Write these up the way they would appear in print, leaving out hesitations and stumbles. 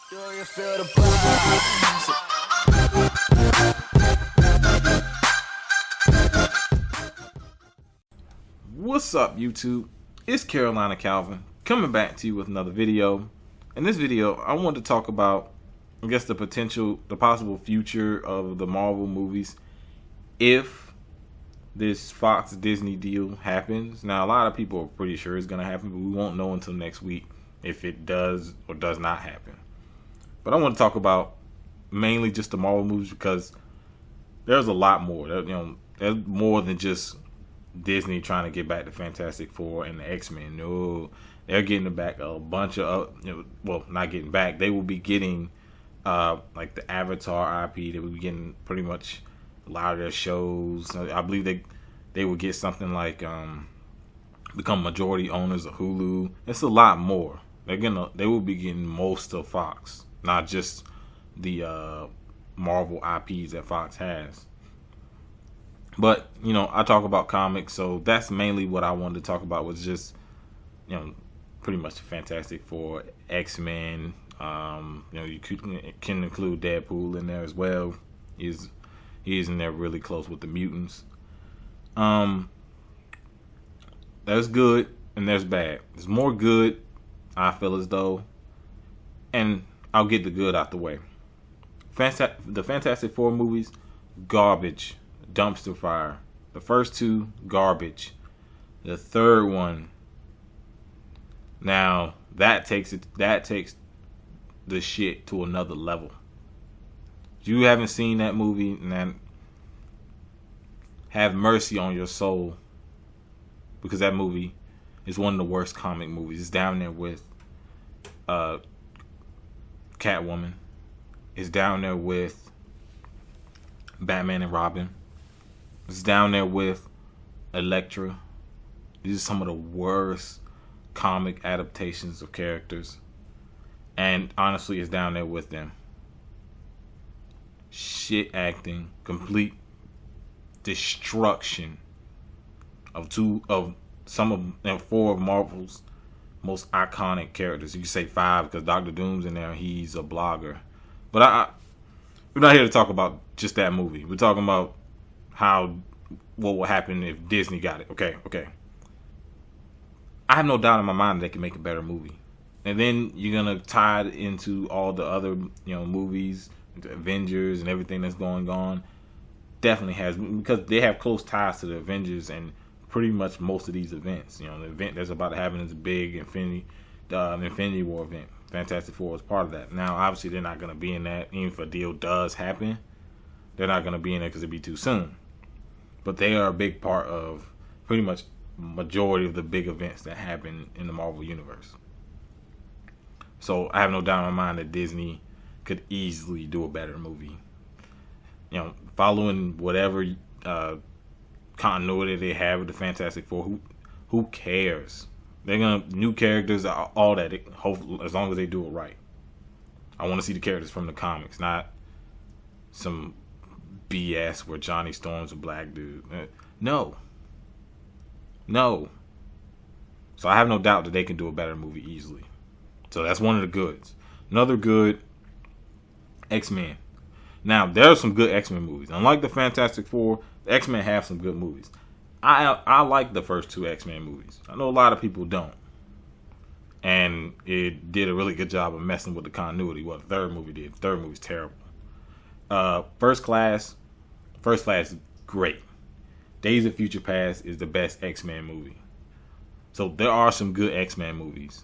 Do you feel the vibes? What's up, YouTube? It's Carolina Calvin coming back to you with another video. In this video, I want to talk about, I guess, the possible future of the Marvel movies if this Fox Disney deal happens. Now, a lot of people are pretty sure it's going to happen, but we won't know until next week if it does or does not happen. But I want to talk about mainly just the Marvel movies because there's a lot more. There's more than just Disney trying to get back to Fantastic Four and the XMen. No, they're getting back a bunch of, well, not getting back. They will be getting like the Avatar IP. They will be getting pretty much a lot of their shows. I believe they will get something like become majority owners of Hulu. It's a lot more. They will be getting most of Fox, not just the Marvel IPs that Fox has. But, I talk about comics, so that's mainly what I wanted to talk about was just, pretty much the Fantastic Four, XMen. You can include Deadpool in there as well. He's in there really close with the mutants. There's good and there's bad. There's more good, I feel as though, and I'll get the good out the way. The Fantastic Four movies, garbage. Dumpster fire. The first two, garbage. The third one, now that takes the shit to another level. If you haven't seen that movie, then have mercy on your soul, because that movie is one of the worst comic movies. It's down there with Catwoman. It's down there with Batman and Robin. It's down there with Elektra. These are some of the worst comic adaptations of characters. And honestly, it's down there with them. Shit acting, complete destruction of four of Marvel's most iconic characters. You can say five because Dr. Doom's in there. He's a blogger. But we're not here to talk about just that movie. We're talking about what will happen if Disney got it. Okay. I have no doubt in my mind that they can make a better movie. And then you're gonna tie it into all the other, movies, the Avengers and everything that's going on. Definitely has, because they have close ties to the Avengers and pretty much most of these events. The event that's about to happen is a big Infinity War event. Fantastic Four is part of that. Now, obviously, they're not gonna be in that. Even if a deal does happen, they're not gonna be in there because it'd be too soon. But they are a big part of pretty much majority of the big events that happen in the Marvel Universe. So I have no doubt in my mind that Disney could easily do a better movie. Following whatever continuity they have with the Fantastic Four, who cares? They're gonna new characters, all that. Hopefully, as long as they do it right. I want to see the characters from the comics, not some BS where Johnny Storm's a black dude. No. So I have no doubt that they can do a better movie easily. So that's one of the goods. Another good, X-Men. Now, there are some good X-Men movies. Unlike the Fantastic Four, the X-Men have some good movies. I like the first two X-Men movies. I know a lot of people don't. And it did a really good job of messing with the continuity. What the third movie did. The third movie's terrible. First Class is great. Days of Future Past is the best X-Men movie. So there are some good X-Men movies.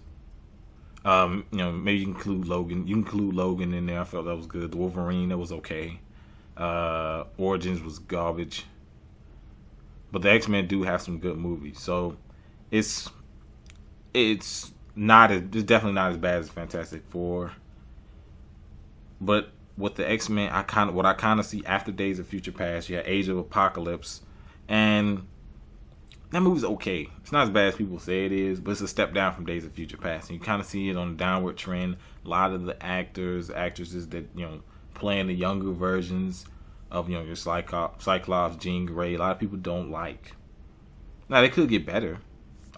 Maybe you can include Logan. You can include Logan in there. I felt that was good. The Wolverine, that was okay. Origins was garbage. But the X-Men do have some good movies. So it's definitely not as bad as Fantastic Four. But with the X-Men, what I kind of see after Days of Future Past, you have Age of Apocalypse, and that movie's okay. It's not as bad as people say it is, but it's a step down from Days of Future Past. And you kind of see it on a downward trend. A lot of the actresses that playing the younger versions of your Cyclops, Jean Grey, a lot of people don't like. Now they could get better.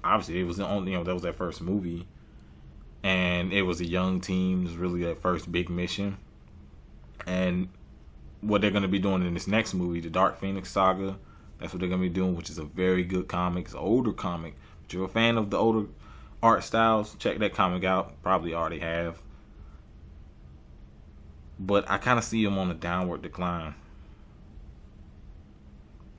Obviously, it was the only that was their first movie. and it was a young team. It was really their first big mission. And what they're going to be doing in this next movie, the Dark Phoenix Saga, that's what they're going to be doing, which is a very good comic. It's an older comic. If you're a fan of the older art styles, check that comic out. Probably already have. But I kind of see him on a downward decline.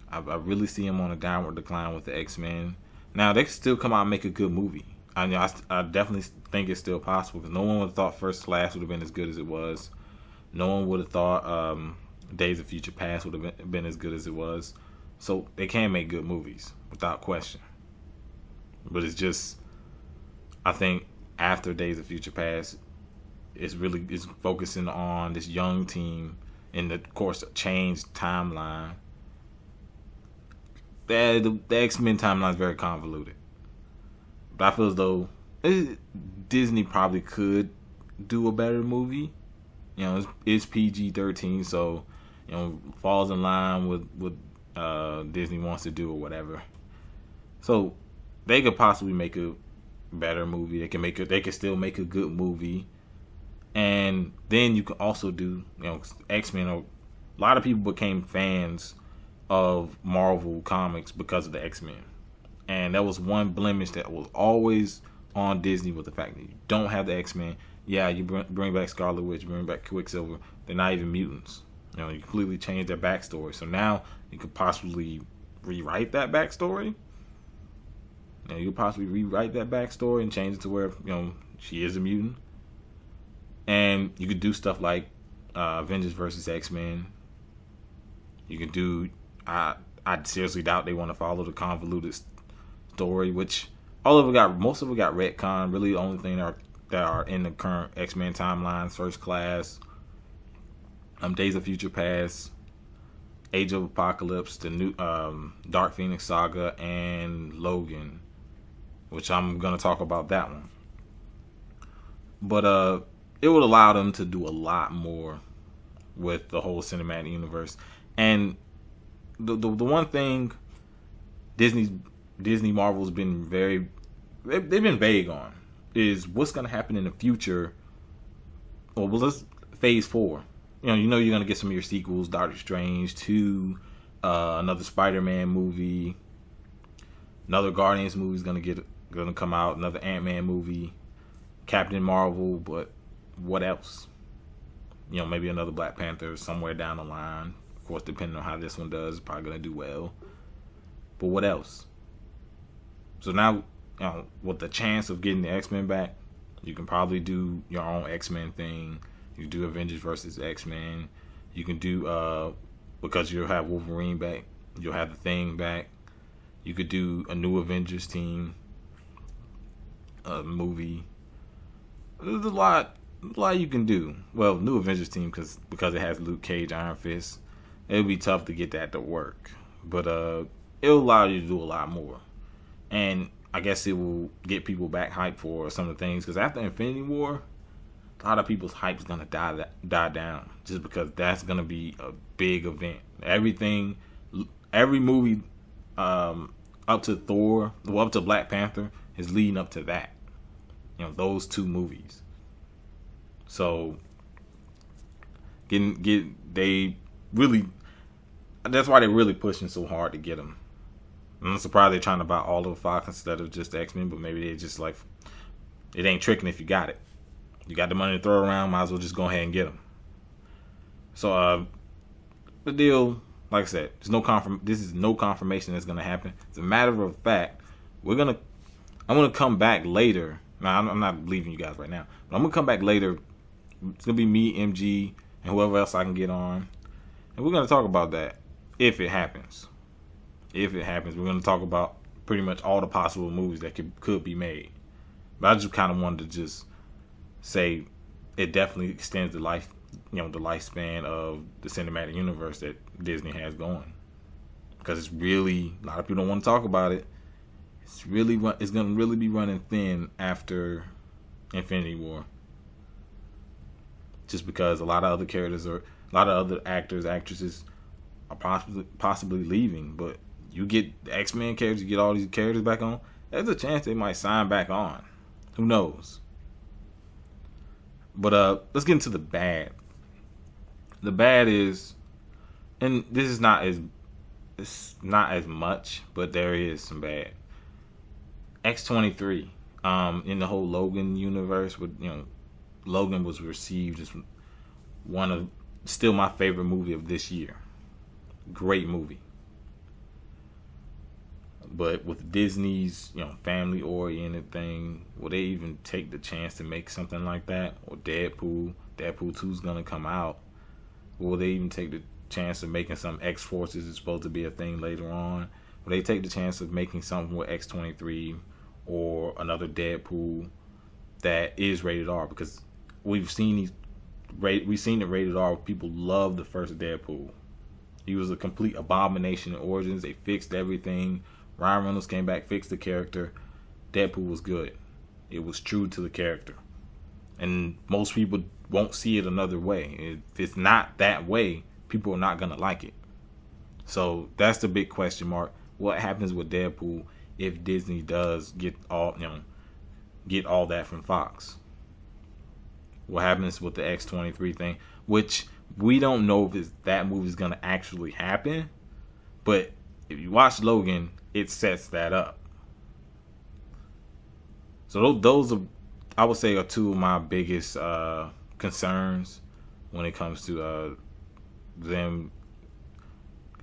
I really see him on a downward decline with the X-Men. Now, they can still come out and make a good movie. I definitely think it's still possible, because no one would have thought First Class would have been as good as it was. No one would have thought Days of Future Past would have been as good as it was. So they can make good movies, without question. But it's just, I think after Days of Future Past, it's focusing on this young team in the course of changed timeline. The X-Men timeline is very convoluted. But I feel as though Disney probably could do a better movie. You know, it's PG-13, so, you know, falls in line with what Disney wants to do or whatever. So they could possibly make a better movie. They could still make a good movie. And then you can also do, you know, X-Men. A lot of people became fans of Marvel Comics because of the X-Men. And that was one blemish that was always on Disney, with the fact that you don't have the X-Men. Yeah, you bring back Scarlet Witch, bring back Quicksilver. They're not even mutants. You know, you completely change their backstory. So now you could possibly rewrite that backstory. You know, you could possibly rewrite that backstory and change it to where, you know, she is a mutant. And you could do stuff like Avengers versus X-Men. You could do... I seriously doubt they want to follow the convoluted story, which most of it got retconned. Really, the only thing that are in the current X-Men timelines: First Class, Days of Future Past, Age of Apocalypse, the new Dark Phoenix Saga, and Logan, which I'm gonna talk about that one. But it would allow them to do a lot more with the whole cinematic universe. And the one thing Disney Marvel's been they've been vague on is what's going to happen in the future. Well, let's phase 4. You know you're going to get some of your sequels: Doctor Strange 2, another Spider-Man movie, another Guardians movie is going to come out, another Ant-Man movie, Captain Marvel. But what else? You know, maybe another Black Panther somewhere down the line. Of course, depending on how this one does, it's probably going to do well. But what else? So now, you know, with the chance of getting the X-Men back, you can probably do your own X-Men thing. You can do Avengers versus X-Men. You can do, because you'll have Wolverine back, you'll have the Thing back. You could do a new Avengers team movie. There's a lot you can do. Well, new Avengers team because it has Luke Cage, Iron Fist. It'll be tough to get that to work, but it'll allow you to do a lot more. And I guess it will get people back hyped for some of the things, because after Infinity War, a lot of people's hype is gonna die down, just because that's gonna be a big event. Every movie up to Thor, up to Black Panther, is leading up to that. You know, those two movies. So that's why they're really pushing so hard to get them. I'm surprised they're trying to buy all of Fox instead of just X-Men, but maybe they just like, it ain't tricking if you got it. You got the money to throw around, might as well just go ahead and get them. So the deal, like I said, this is no confirmation that's going to happen. It's a matter of fact, I'm going to come back later. Now, I'm not leaving you guys right now, but I'm going to come back later. It's going to be me, MG, and whoever else I can get on. And we're going to talk about that if it happens. If it happens, we're going to talk about pretty much all the possible movies that could be made. But I just kind of wanted to just say it definitely extends the lifespan of the cinematic universe that Disney has going. Because it's really, a lot of people don't want to talk about it. It's going to really be running thin after Infinity War. Just because a lot of other actors, actresses are possibly leaving. But you get the X-Men characters, you get all these characters back on, there's a chance they might sign back on. Who knows? But let's get into the bad. The bad is, and this is not as, it's not as much, but there is some bad. X-23, in the whole Logan universe, with Logan was received as one of still my favorite movie of this year. Great movie. But with Disney's, family oriented thing, will they even take the chance to make something like that? Or Deadpool 2 is gonna come out. Will they even take the chance of making some X-Forces is supposed to be a thing later on? Will they take the chance of making something with X-23 or another Deadpool that is rated R? Because we've seen it rated R. People love the first Deadpool. He was a complete abomination in Origins. They fixed everything. Ryan Reynolds came back, fixed the character. Deadpool was good. It was true to the character. And most people won't see it another way. If it's not that way, people are not going to like it. So that's the big question mark. What happens with Deadpool if Disney does get all that from Fox? What happens with the X-23 thing? Which we don't know if that movie is going to actually happen. But if you watch Logan, it sets that up. So those are, I would say, are two of my biggest concerns when it comes to them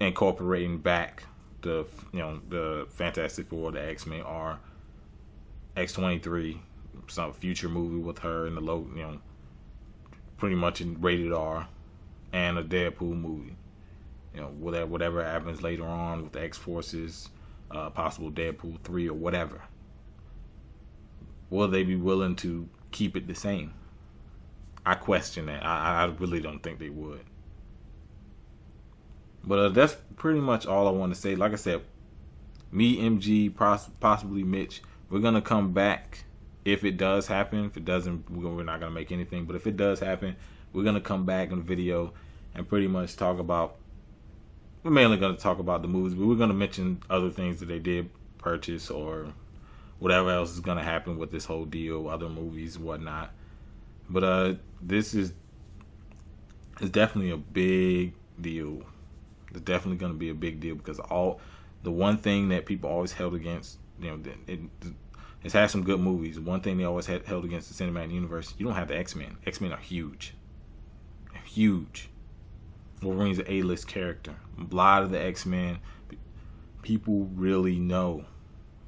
incorporating back the Fantastic Four, the X-Men, or X-23, some future movie with her in the pretty much in rated R, and a Deadpool movie. Whatever happens later on with the X-Forces, possible Deadpool 3 or whatever. Will they be willing to keep it the same? I question that. I really don't think they would. But that's pretty much all I want to say. Like I said, me, MG, possibly Mitch, we're going to come back if it does happen. If it doesn't, we're not going to make anything. But if it does happen, we're going to come back in the video and pretty much talk about, we're mainly going to talk about the movies, but we're going to mention other things that they did purchase or whatever else is going to happen with this whole deal, other movies and whatnot. But this is definitely a big deal. It's definitely going to be a big deal because the one thing that people always held against, it's had some good movies. One thing they always held against the cinematic universe, you don't have the X-Men. X-Men are huge. They're huge. Wolverine's an A-list character. A lot of the X-Men, people really know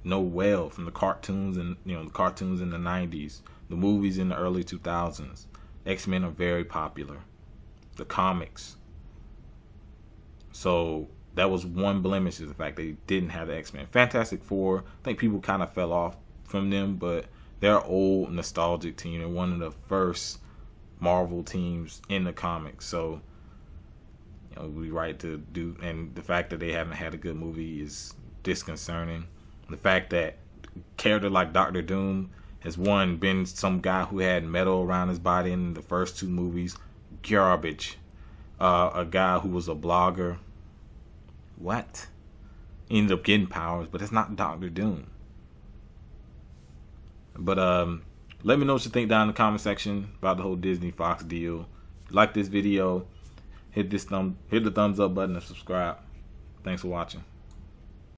well from the cartoons and the cartoons in the 90s, the movies in the early 2000s. X-Men are very popular. The comics. So that was one blemish, is the fact they didn't have the X-Men. Fantastic Four, I think people kind of fell off from them, but they're an old nostalgic team. They're one of the first Marvel teams in the comics. So we right to do, and the fact that they haven't had a good movie is disconcerting. The fact that a character like Doctor Doom has been some guy who had metal around his body in the first two movies, garbage. A guy who was a blogger, what? He ended up getting powers, but it's not Doctor Doom. But let me know what you think down in the comment section about the whole Disney Fox deal. Like this video, hit the thumbs up button and subscribe. Thanks for watching.